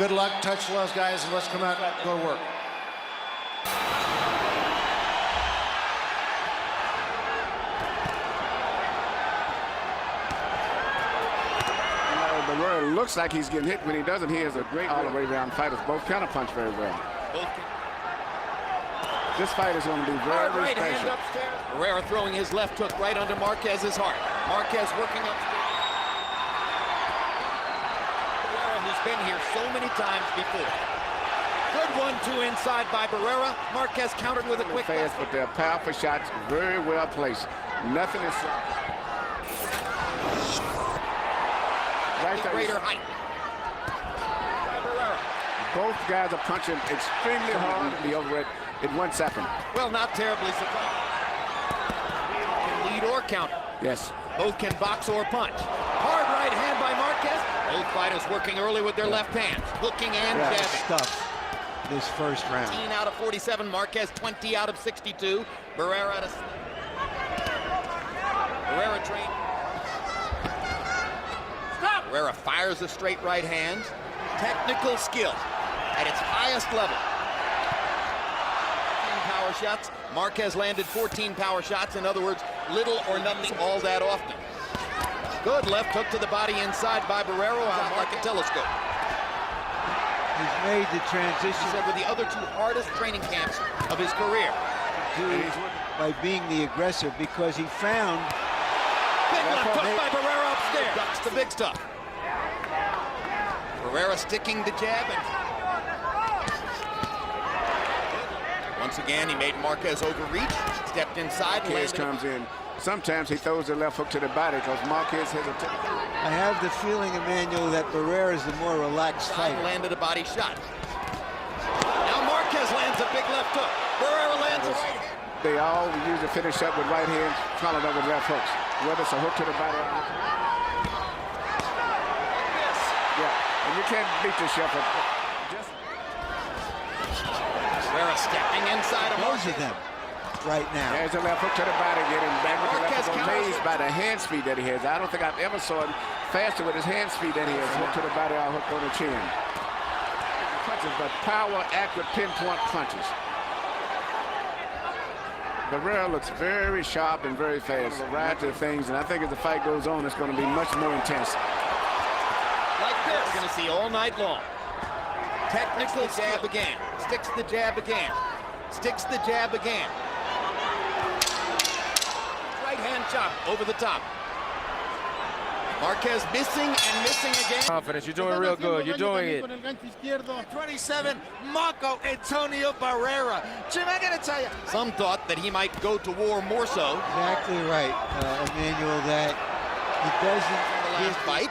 Good luck, touch gloves, guys, and let's come out and go to work. Barrera looks like he's getting hit. When he doesn't, he has a great all-the-way round fighters. Both counter punch very well. This fight is going to be very, very special. Barrera throwing his left hook right under Marquez's heart. Marquez working upstairs. Barrera, who's been here so many times before. Good 1-2 inside by Barrera. Marquez countered with a quick fast, but they're powerful shots, very well placed. Nothing is right there. Greater height. Both guys are punching extremely hard to be over it in 1 second. Well, not terribly surprised. Can lead or counter. Yes. Both can box or punch. Hard right hand by Marquez. Both fighters working early with their left hands. Hooking and jabbing. Stuff this first round. 15 out of 47. Marquez 20 out of 62. Barrera out of... Barrera trained. Stop! Barrera fires a straight right hand. Technical skill at its highest level. Power shots. Marquez landed 14 power shots. In other words, little or nothing all that often. Good left hook to the body inside by Barrera like a telescope. He's made the transition. He said with the other two hardest training camps of his career. By being the aggressor, because he found... Big left hook by Barrera upstairs. Ducks the big stuff. Barrera sticking the jab. And once again, he made Marquez overreach. Stepped inside. Marquez comes in. Sometimes he throws the left hook to the body because Marquez has a... I have the feeling, Emmanuel, that Barrera is the more relaxed fighter. Landed a body shot. Now Marquez lands a big left hook. Barrera lands a right hand. They all usually finish up with right hands, followed up with left hooks. Whether it's a hook to the body or... Yeah, and you can't beat the shepherd. Barrera stepping inside of Both of them right now. There's a left hook to the body, getting back with the left hook. Amazed by the hand speed that he has. I don't think I've ever saw him faster with his hand speed than he is. Hook to the body or hook on the chin. Punches, but power, accurate, pinpoint punches. Barrera looks very sharp and very fast. A variety of things, and I think as the fight goes on, it's going to be much more intense. Like this, we're going to see all night long. Technical jab again. Sticks the jab again. Sticks the jab again. Right hand chop over the top. Marquez missing and missing again. Confidence, you're doing real good. You're doing it. 27, Marco Antonio Barrera. Jim, I gotta tell you. Some thought that he might go to war more so. Exactly right, Emmanuel, that he doesn't... The last fight.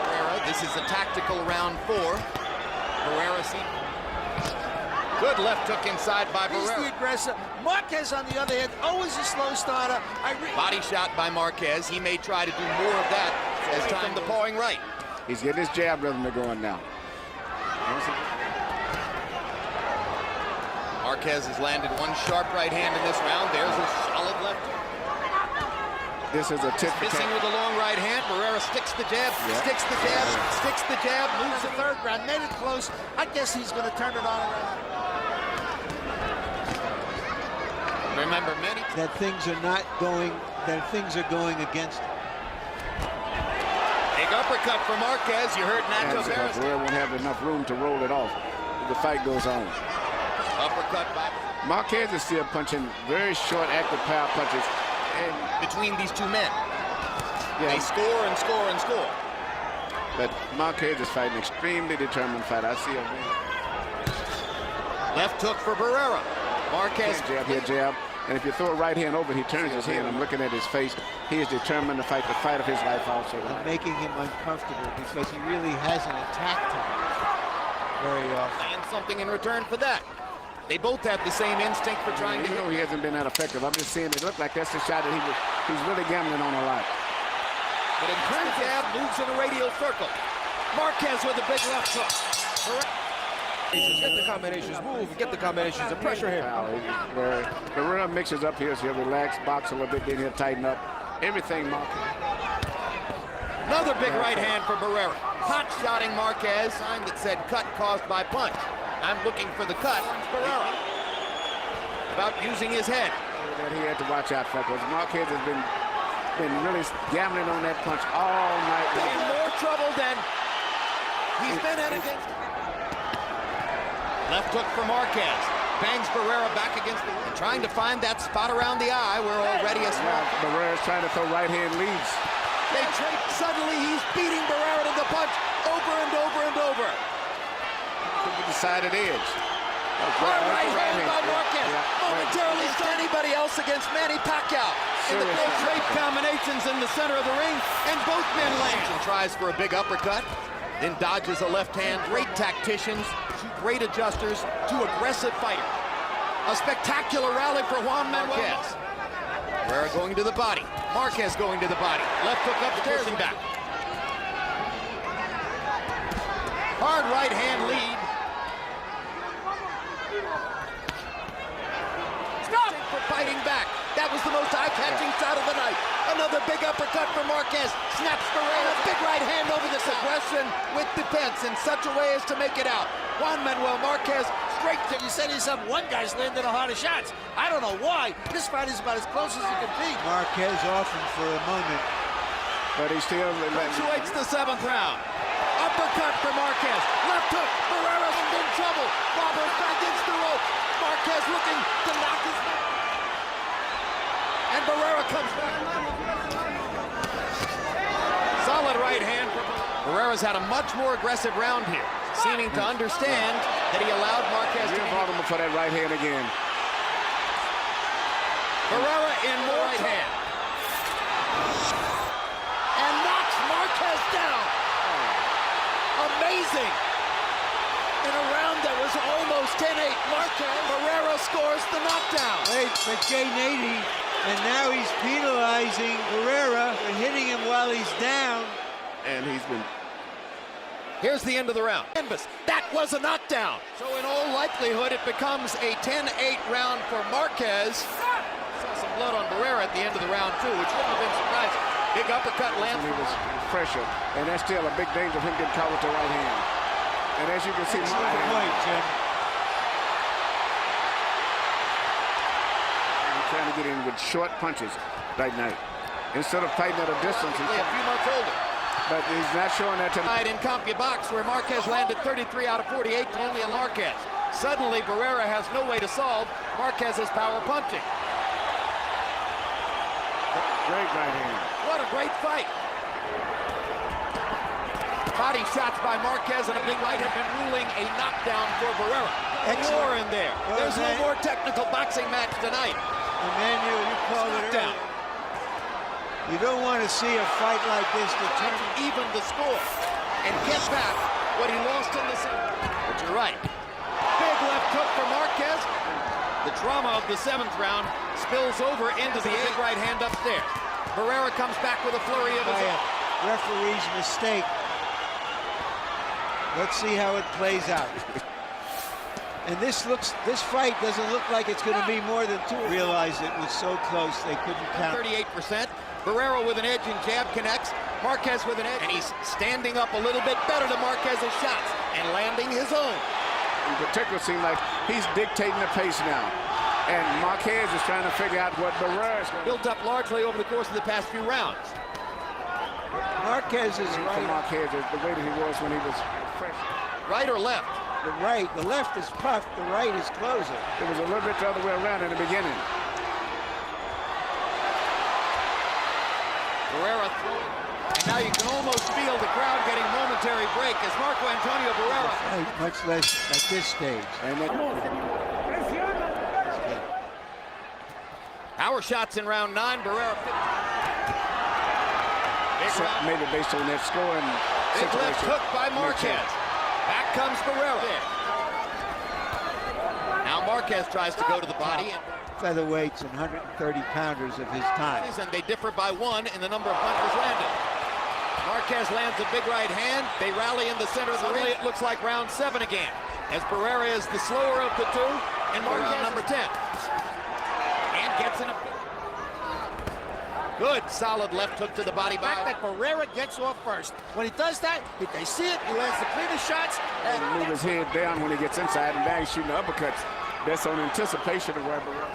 Barrera, this is a tactical round 4. Barrera seen. Good left hook inside by Barrera. He's the aggressor. Marquez, on the other hand, always a slow starter. Body shot by Marquez. He may try to do more of that as time the pawing right. He's getting his jab rhythm going now. Marquez has landed one sharp right hand in this round. There's a solid left hook. This is a tip. Missing with a long right hand. Barrera sticks the jab, sticks the jab, sticks the jab, moves the third round, made it close. I guess he's going to turn it on around. Remember, many that things are not going, that things are going against him. Big uppercut for Marquez. You heard Nacho Barrera. Barrera won't have enough room to roll it off if the fight goes on. Uppercut by Marquez is still punching very short, active power punches. And between these two men, they score and score and score. But Marquez is fighting an extremely determined fight. I see him. Left hook for Barrera. Marquez jab here, jab. And if you throw a right hand over, he turns his head. I'm looking at his face. He is determined to fight the fight of his life also. And making him uncomfortable because he really hasn't attacked him very often. And something in return for that. They both have the same instinct for trying to hit. He hasn't been that effective. I'm just saying it looked like that's the shot that he's really gambling on a lot. But in turn, jab moves in a radial circle. Marquez with a big left hook. Get the combinations, move, get the combinations, and pressure him. Barrera mixes up here, so he'll relax, box a little bit, then he'll tighten up. Everything, Marquez. Another big right hand for Barrera. hot-shotting Marquez. Sign that said cut caused by punch. I'm looking for the cut. Barrera about using his head. That he had to watch out for, because Marquez has been really gambling on that punch all night long. In more trouble than he's been at against. Left hook for Marquez. Bangs Barrera back against the ring. Trying to find that spot around the eye where already a small. Barrera's trying to throw right-hand leads. They trade. Suddenly he's beating Barrera to the punch over and over and over. To the decided edge. Hard right hand by Marquez. Momentarily to anybody else against Manny Pacquiao. In the close trade combinations in the center of the ring, and both men land. And tries for a big uppercut, then dodges a left hand. Great tacticians, great adjusters, two aggressive fighters. A spectacular rally for Juan Manuel. Barrera going to the body. Marquez going to the body. Left hook upstairs and back. Hard right hand lead. Stop! For fighting back. That was the most eye-catching shot of the night. Another big uppercut for Marquez. Snaps Barrera. Big right hand over this aggression with defense in such a way as to make it out. Juan Manuel Marquez straight to... You said yourself, one guy's landing the hardest shots. I don't know why. This fight is about as close as it can be. Marquez off him for a moment. But he's still... Punctuates the 7th round. Uppercut for Marquez. Left hook. Barrera's in trouble. Wobbles back against the rope. Marquez looking to knock his... And Barrera comes back. Solid right hand. Barrera's had a much more aggressive round here, seeming to understand that he allowed Marquez to brought him for that right hand again. Barrera in more right hand. And knocks Marquez down. Amazing. In a round that was almost 10-8, Barrera scores the knockdown. Wait, but Jay Nady, and now he's penalizing Barrera for hitting him while he's down. And he's been... Here's the end of the round. That was a knockdown. So in all likelihood, it becomes a 10-8 round for Marquez. Saw some blood on Barrera at the end of the round, too, which wouldn't have been surprising. Big uppercut lands. He was pressure, and that's still a big danger of him getting caught with the right hand. And as you can see, Point, Jim. He's trying to get in with short punches right now. Instead of fighting at a distance, he's a few months older. But he's not showing that tonight. In CompuBox, where Marquez landed 33 out of 48 to only on Marquez. Suddenly, Barrera has no way to solve Marquez's power punching. Great right hand. What a great fight. Body shots by Marquez and a big right have been ruling a knockdown for Barrera. Excellent. War in there. Well, there's no more technical boxing match tonight. Emmanuel, you called it Down. earlier. You don't want to see a fight like this Trying to even the score and get back what he lost in the second. But you're right. Big left hook for Marquez. The drama of the 7th round spills over into the big right hand upstairs. Barrera comes back with a flurry of his by own. a referee's mistake. Let's see how it plays out. And this fight doesn't look like it's going to be more than 2. Realized it was so close they couldn't count. 38%. Barrera with an edge and jab connects. Marquez with an edge. And he's standing up a little bit better to Marquez's shots and landing his own. In particular, it seems like he's dictating the pace now. And Marquez is trying to figure out what Barrera is going to Built up largely over the course of the past few rounds. Marquez is do. right. Marquez is the way that he was when he was fresh. Right or left? The right, the left is puffed, the right is closer. It was a little bit the other way around in the beginning. Barrera throwing. And now you can almost feel the crowd getting momentary break as Marco Antonio Barrera. Right, much less at this stage. And then, Power shots in round 9. Barrera. Big so round. maybe based on that score and Big left situation. hook by Marquez. Back comes Barrera. Now Marquez tries to go to the body. Featherweights and 130-pounders of his time. And they differ by 1 in the number of punches landed. Marquez lands a big right hand. They rally in the center of the ring. It looks like round 7 again, as Barrera is the slower of the two, and Marquez number 10. And gets in a... Good, solid left hook to the body. The fact that Barrera gets off first. When he does that, if they see it, he lands the cleanest shots. And move his head down when he gets inside, and now he's shooting uppercuts. That's on anticipation of where Barrera.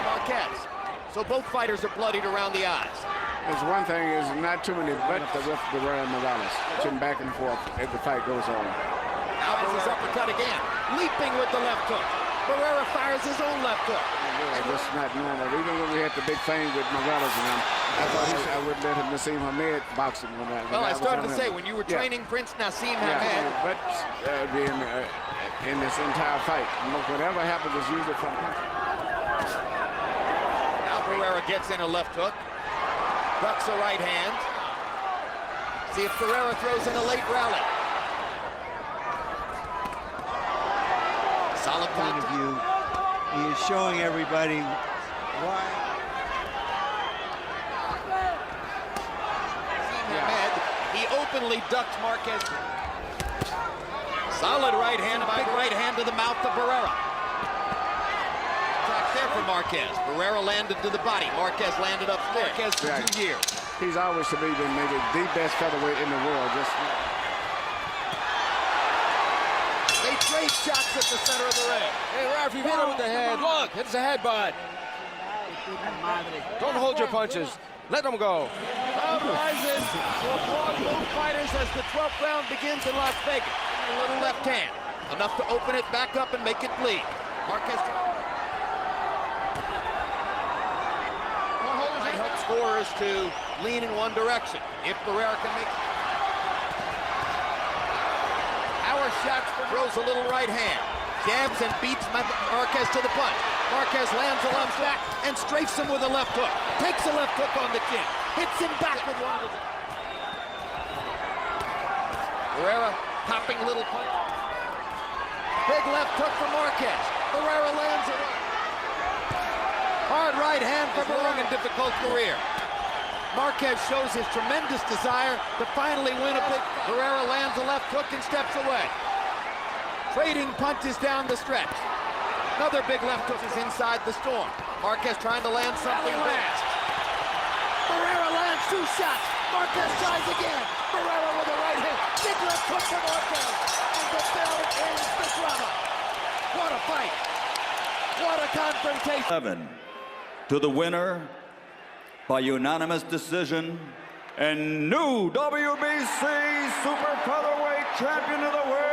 Marquez. So both fighters are bloodied around the eyes. There's one thing is not too many but with Barrera and Morales. Switching back and forth as the fight goes on. Alvarez uppercut again. Leaping with the left hook. Barrera fires his own left hook. That's not normal. Even when we had the big thing with Morales and him, I thought I would let him Nassim Hamed boxing when that. Well, I started to say, when you were training Prince Nassim Hamed. But in this entire fight, whatever happens is usually from him. Now Barrera gets in a left hook. Ducks a right hand. See if Barrera throws in a late rally. Solid Point of view. He is showing everybody why. Hamed, he openly ducked Marquez. Solid right hand, a big right hand to the mouth of Barrera. Attack there for Marquez. Barrera landed to the body. Marquez landed upstairs. Marquez for 2 years. He's always to me been maybe the best featherweight in the world. They trade shots at the center of the ring. Hey, ref, you hit him with the head. Look, it's a headbutt. Don't hold your punches. Let them go. Crowd rises to applaud both fighters as the 12th round begins in Las Vegas. A little left hand. Enough to open it back up and make it bleed. Marquez. Might help scorers to lean in one direction. If Barrera can make power shots, throws a little right hand. Jabs and beats Marquez to the punch. Marquez lands a left back and strafes him with a left hook. Takes a left hook on the chin. Hits him back with one of the... Barrera popping little punch. Big left hook for Marquez. Barrera lands it. Hard right hand for a long and difficult career. Marquez shows his tremendous desire to finally win a big... Barrera lands a left hook and steps away. Trading punches down the stretch. Another big left hook is inside the storm. Marquez trying to land something fast. Barrera lands 2 shots. Marquez tries again. Barrera with a right hand. Big left hook to Marquez. And the bell ends the drama. What a fight. What a confrontation. 7 to the winner by unanimous decision and new WBC Super Featherweight Champion of the World,